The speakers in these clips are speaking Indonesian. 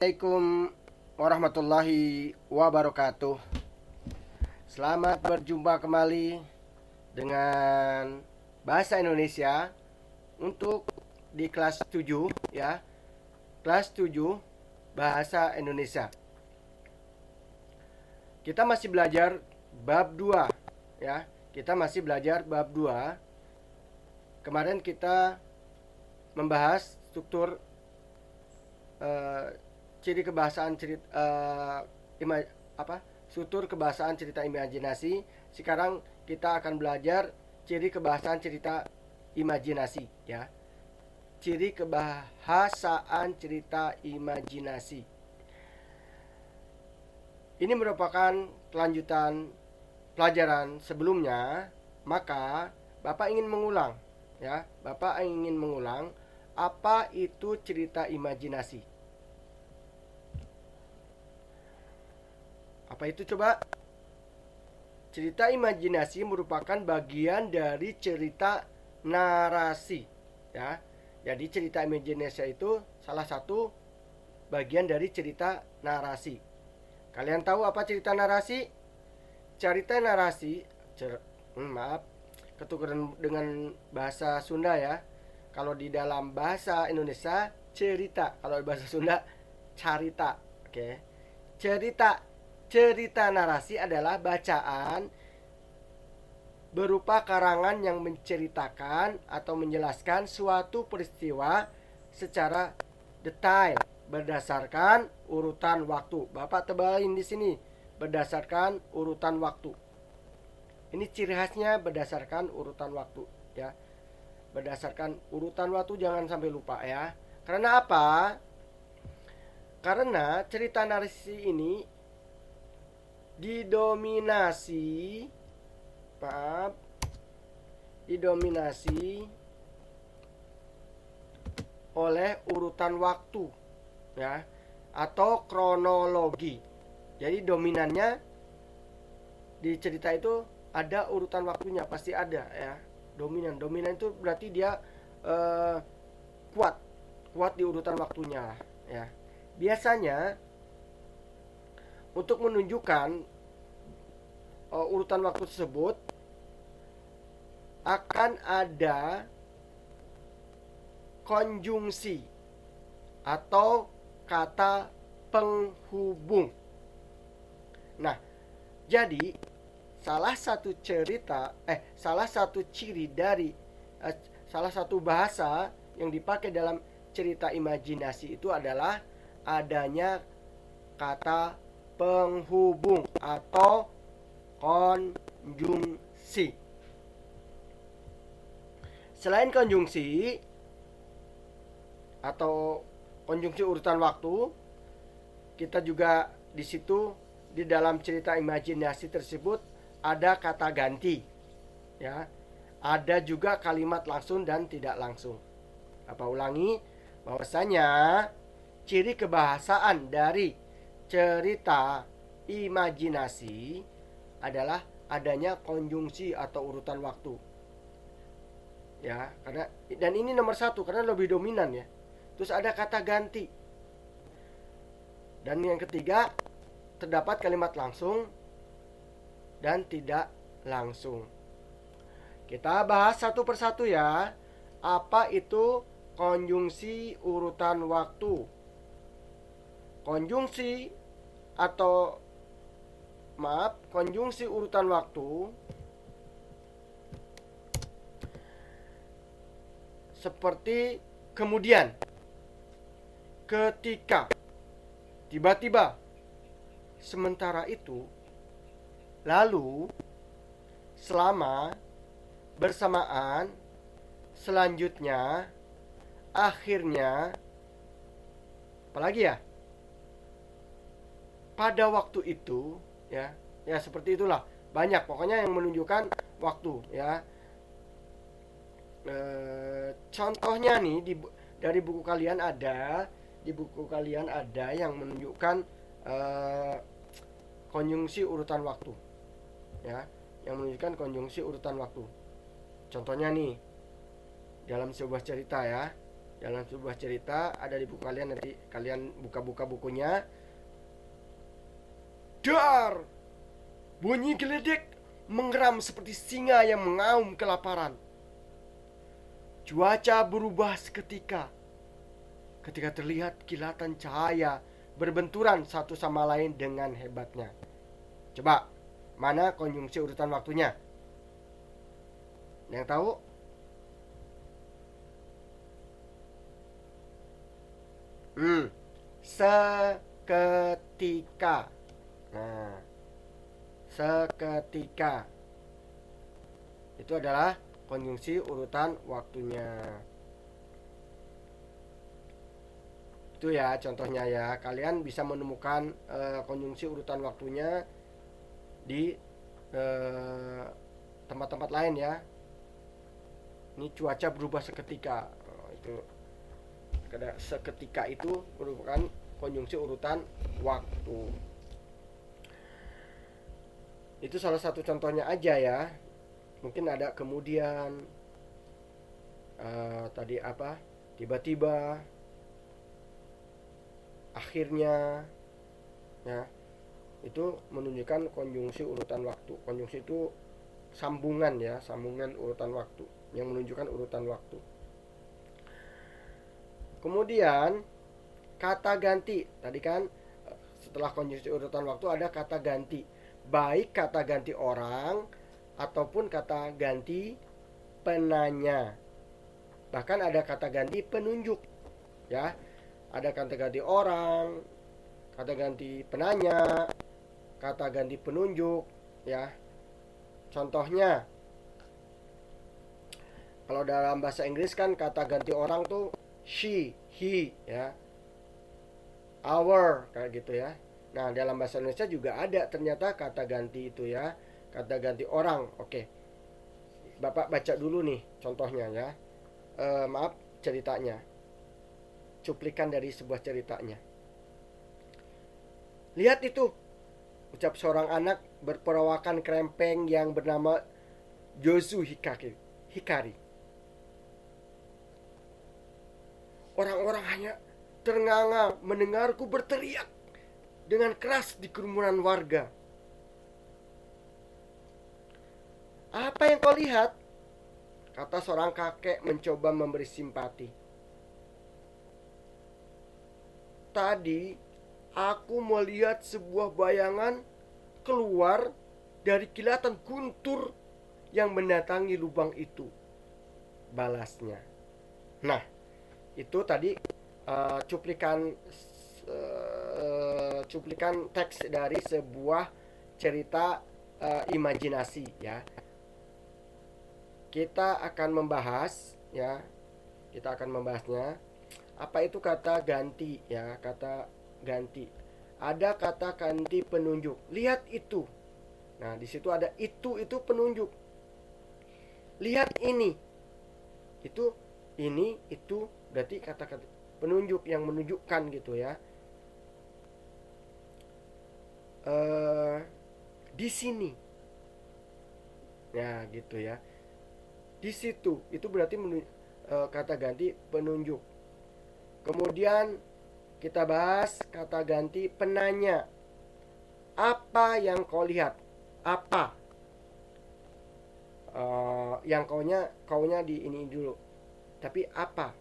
Assalamualaikum warahmatullahi wabarakatuh. Selamat berjumpa kembali dengan Bahasa Indonesia untuk di kelas 7 ya. Kelas 7 Bahasa Indonesia. Kita masih belajar bab 2 ya. Kita masih belajar bab 2. Kemarin kita membahas struktur ciri kebahasaan struktur kebahasaan cerita imajinasi. Sekarang kita akan belajar ciri kebahasaan cerita imajinasi ya. Ciri kebahasaan cerita imajinasi. Ini merupakan kelanjutan pelajaran sebelumnya, maka Bapak ingin mengulang ya. Bapak ingin mengulang apa itu cerita imajinasi. Apa itu coba? Cerita imajinasi merupakan bagian dari cerita narasi ya. Jadi cerita imajinasi itu salah satu bagian dari cerita narasi. Kalian tahu apa cerita narasi? Cerita narasi ketukeran dengan bahasa Sunda ya. Kalau di dalam bahasa Indonesia cerita, kalau di bahasa Sunda carita. Oke. Cerita narasi adalah bacaan berupa karangan yang menceritakan atau menjelaskan suatu peristiwa secara detail berdasarkan urutan waktu. Bapak tebalin di sini berdasarkan urutan waktu. Ini ciri khasnya berdasarkan urutan waktu ya. Berdasarkan urutan waktu, jangan sampai lupa ya. Karena apa? Karena cerita narasi ini didominasi oleh urutan waktu ya, atau kronologi. Jadi dominannya di cerita itu ada urutan waktunya, pasti ada ya. Dominan itu berarti dia kuat di urutan waktunya ya. Biasanya untuk menunjukkan urutan waktu tersebut akan ada konjungsi atau kata penghubung. Nah, jadi salah satu bahasa yang dipakai dalam cerita imajinasi itu adalah adanya kata penghubung atau konjungsi. Selain konjungsi atau konjungsi urutan waktu, kita juga di situ di dalam cerita imajinasi tersebut ada kata ganti ya. Ada juga kalimat langsung dan tidak langsung. Ulangi bahwasanya ciri kebahasaan dari cerita imajinasi adalah adanya konjungsi atau urutan waktu ya. Karena dan ini nomor satu karena lebih dominan ya. Terus ada kata ganti, dan yang ketiga terdapat kalimat langsung dan tidak langsung. Kita bahas satu persatu ya. Apa itu konjungsi urutan waktu? Konjungsi urutan waktu seperti kemudian, ketika, tiba-tiba, sementara itu, lalu, selama, bersamaan, selanjutnya, akhirnya, apalagi ya? Pada waktu itu ya. Ya seperti itulah. Banyak pokoknya yang menunjukkan waktu ya. Contohnya nih dari buku kalian ada, yang menunjukkan konjungsi urutan waktu ya, yang menunjukkan konjungsi urutan waktu. Contohnya nih dalam sebuah cerita ya. dalam sebuah cerita, ada di buku kalian, nanti kalian buka-buka bukunya. Dar! Bunyi geledek mengeram seperti singa yang mengaum kelaparan. Cuaca berubah seketika ketika terlihat kilatan cahaya berbenturan satu sama lain dengan hebatnya. Coba, mana konjungsi urutan waktunya? Yang tahu? Seketika. Nah, seketika itu adalah konjungsi urutan waktunya. Itu ya contohnya ya. Kalian bisa menemukan konjungsi urutan waktunya di tempat-tempat lain ya. Ini cuaca berubah seketika. Itu seketika itu merupakan konjungsi urutan waktu. Itu salah satu contohnya aja ya. Mungkin ada kemudian, tadi apa, tiba-tiba, akhirnya ya. Itu menunjukkan konjungsi urutan waktu. Konjungsi itu sambungan ya, sambungan urutan waktu yang menunjukkan urutan waktu. Kemudian kata ganti. Tadi kan setelah konjungsi urutan waktu ada kata ganti. Baik kata ganti orang ataupun kata ganti penanya. Bahkan ada kata ganti penunjuk. Ya. Ada kata ganti orang, kata ganti penanya, kata ganti penunjuk, ya. Contohnya, kalau dalam bahasa Inggris kan kata ganti orang tuh she, he, ya, our, kayak gitu ya. Nah, dalam bahasa Indonesia juga ada ternyata kata ganti itu ya, kata ganti orang. Oke, Bapak baca dulu nih contohnya ya. Maaf, ceritanya, cuplikan dari sebuah ceritanya. Lihat itu, ucap seorang anak berperawakan krempeng yang bernama Jozu Hikari. Orang-orang hanya ternganga mendengarku berteriak dengan keras di kerumunan warga. Apa yang kau lihat? Kata seorang kakek mencoba memberi simpati. Tadi aku melihat sebuah bayangan keluar dari kilatan guntur yang mendatangi lubang itu, balasnya. Nah, itu tadi cuplikan teks dari sebuah cerita imajinasi ya. Kita akan membahas ya, kita akan membahasnya. Apa itu kata ganti ya, kata ganti. Ada kata ganti penunjuk. Lihat itu. Nah, di situ ada itu penunjuk. Lihat ini. Itu, ini, itu berarti kata-kata penunjuk yang menunjukkan gitu ya. Di sini. Ya, gitu ya. Di situ itu berarti kata ganti penunjuk. Kemudian kita bahas kata ganti penanya. Apa yang kau lihat? Apa? Yang kaunya di ini dulu. Tapi apa?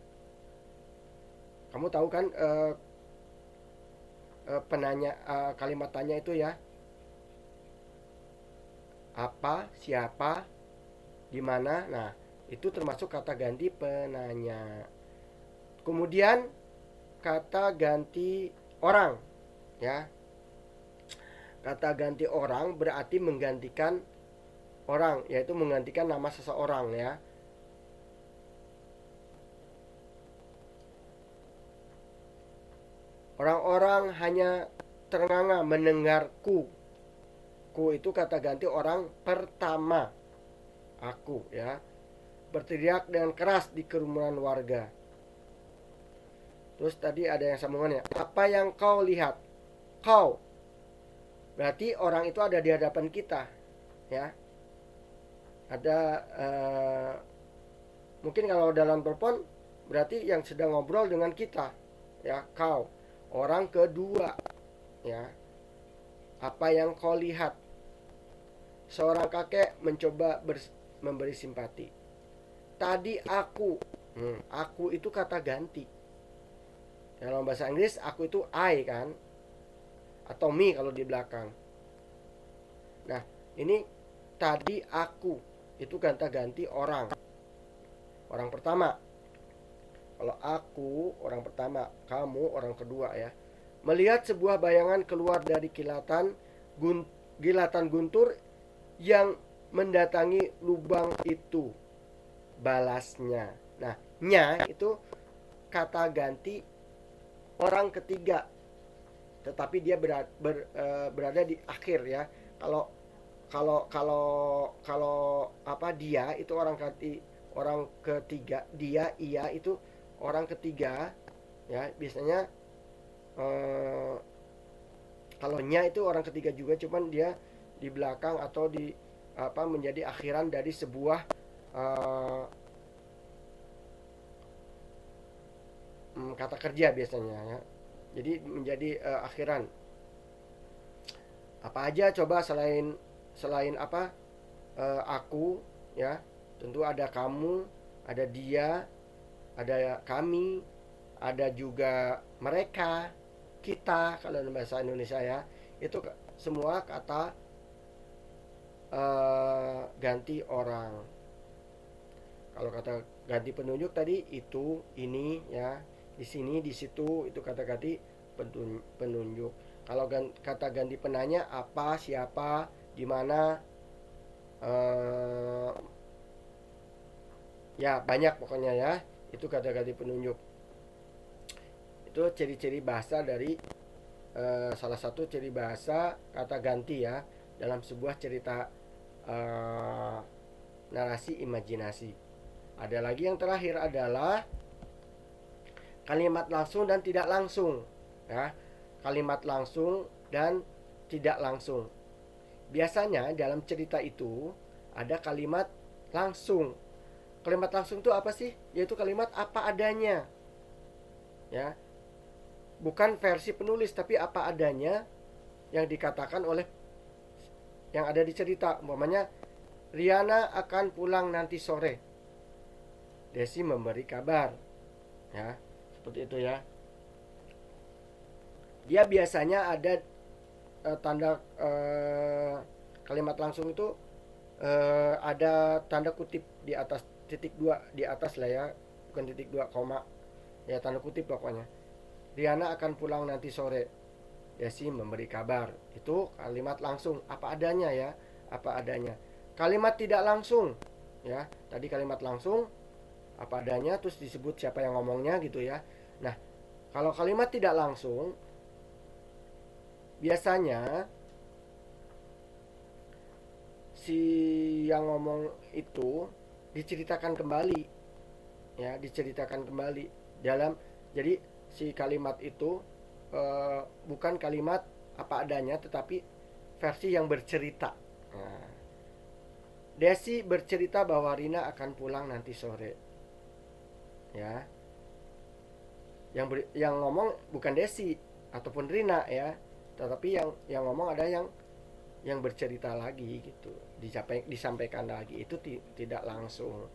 Kamu tahu kan penanya, kalimat tanya itu ya. Apa? Siapa? Di mana? Nah, itu termasuk kata ganti penanya. Kemudian kata ganti orang ya. Kata ganti orang berarti menggantikan orang, yaitu menggantikan nama seseorang ya. Orang-orang hanya ternganga mendengarku. Ku itu kata ganti orang pertama. Aku ya. Berteriak dengan keras di kerumunan warga. Terus tadi ada yang sambungannya. Apa yang kau lihat? Kau. Berarti orang itu ada di hadapan kita. Ya. Ada mungkin kalau dalam telepon berarti yang sedang ngobrol dengan kita, ya, kau. Orang kedua, ya, apa yang kau lihat? Seorang kakek mencoba memberi simpati. Tadi aku. Aku itu kata ganti. Dalam bahasa Inggris aku itu I kan, atau me kalau di belakang. Nah, ini tadi aku itu kata ganti orang. Orang pertama. Kalau aku orang pertama, kamu orang kedua ya. Melihat sebuah bayangan keluar dari kilatan guntur yang mendatangi lubang itu, balasnya. Nah, nya itu kata ganti orang ketiga, tetapi dia berada di akhir ya. Kalau kalau kalau kalau apa, dia itu orang ketiga, dia ia itu orang ketiga ya. Biasanya kalau nya itu orang ketiga juga, cuman dia di belakang atau di apa, menjadi akhiran dari sebuah kata kerja biasanya ya. Jadi menjadi akhiran. Apa aja coba selain selain apa, aku ya. Tentu ada kamu, ada dia, ada kami, ada juga mereka, kita kalau dalam bahasa Indonesia ya. Itu semua kata ganti orang. Kalau kata ganti penunjuk tadi itu, ini ya, di sini, di situ, itu kata ganti penunjuk. Kalau kata ganti penanya, apa, siapa, di mana, ya banyak pokoknya ya. Itu kata ganti penunjuk. Itu ciri-ciri bahasa dari salah satu ciri bahasa kata ganti ya dalam sebuah cerita narasi imajinasi. Ada lagi yang terakhir adalah kalimat langsung dan tidak langsung ya. Kalimat langsung dan tidak langsung. Biasanya dalam cerita itu ada kalimat langsung. Kalimat langsung itu apa sih? Yaitu kalimat apa adanya. Ya. Bukan versi penulis, tapi apa adanya yang dikatakan oleh yang ada di cerita. Umpamanya, Riana akan pulang nanti sore. Desi memberi kabar. Ya, seperti itu ya. Dia biasanya ada tanda kalimat langsung itu ada tanda kutip di atas, titik 2 di atas lah ya. Bukan titik 2 koma. Ya, tanda kutip pokoknya. Riana akan pulang nanti sore. Desi memberi kabar. Itu kalimat langsung, apa adanya ya, apa adanya. Kalimat tidak langsung ya. Tadi kalimat langsung apa adanya, terus disebut siapa yang ngomongnya gitu ya. Nah, kalau kalimat tidak langsung biasanya si yang ngomong itu diceritakan kembali ya, diceritakan kembali dalam, jadi si kalimat itu bukan kalimat apa adanya, tetapi versi yang bercerita. Nah, Desi bercerita bahwa Rina akan pulang nanti sore. Ya, yang ngomong bukan Desi ataupun Rina ya, tetapi yang ngomong ada yang bercerita lagi gitu, disampaikan lagi. Itu tidak langsung,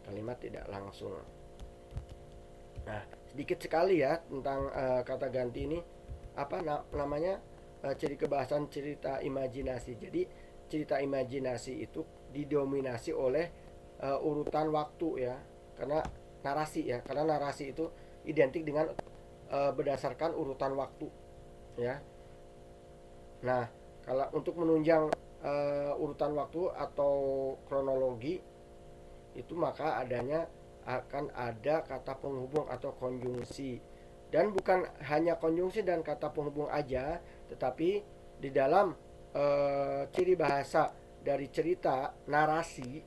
kalimat tidak langsung. Nah, sedikit sekali ya tentang kata ganti ini, apa namanya, ciri kebahasan cerita imajinasi. Jadi cerita imajinasi itu didominasi oleh urutan waktu ya, karena narasi itu identik dengan berdasarkan urutan waktu ya. Nah, kalau untuk menunjang urutan waktu atau kronologi itu, maka akan ada kata penghubung atau konjungsi. Dan bukan hanya konjungsi dan kata penghubung aja, tetapi di dalam ciri bahasa dari cerita narasi,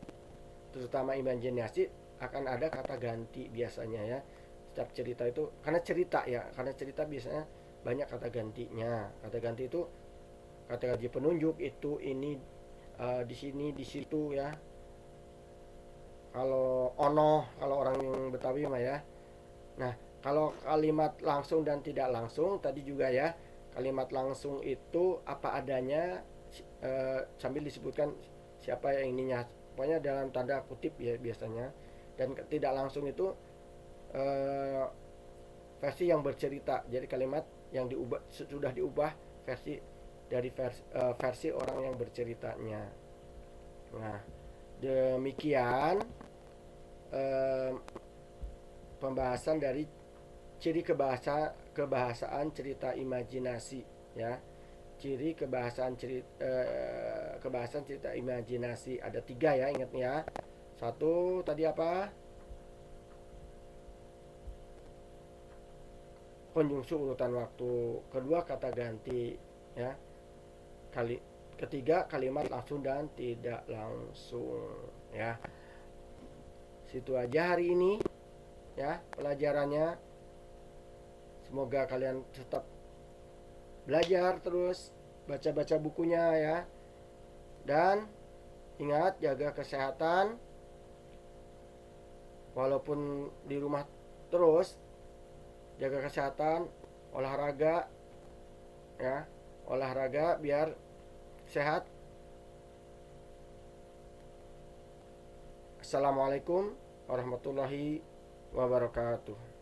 terutama imajinasi, akan ada kata ganti biasanya ya. Setiap cerita itu, karena cerita biasanya banyak kata gantinya. Kata ganti itu kata ganti penunjuk, itu, ini, di sini, di situ ya. Kalau ono, kalau orang yang Betawi mah ya. Nah, kalau kalimat langsung dan tidak langsung tadi juga ya. Kalimat langsung itu apa adanya, sambil disebutkan siapa yang ininya. Pokoknya dalam tanda kutip ya biasanya. Dan tidak langsung itu eh, versi yang bercerita. Jadi kalimat yang diubah sudah diubah versi dari versi orang yang berceritanya. Nah, demikian eh, pembahasan dari ciri kebahasaan cerita imajinasi ya. Ciri kebahasan cerita imajinasi ada 3 ya, ingat ya. Satu tadi apa? Konjungsi urutan waktu. Kedua kata ganti ya. Ketiga kalimat langsung dan tidak langsung ya. Situ aja hari ini ya pelajarannya. Semoga kalian tetap belajar terus, baca-baca bukunya ya. Dan ingat jaga kesehatan. Walaupun di rumah terus, jaga kesehatan, olahraga ya. Olahraga biar sehat. Assalamualaikum warahmatullahi wabarakatuh.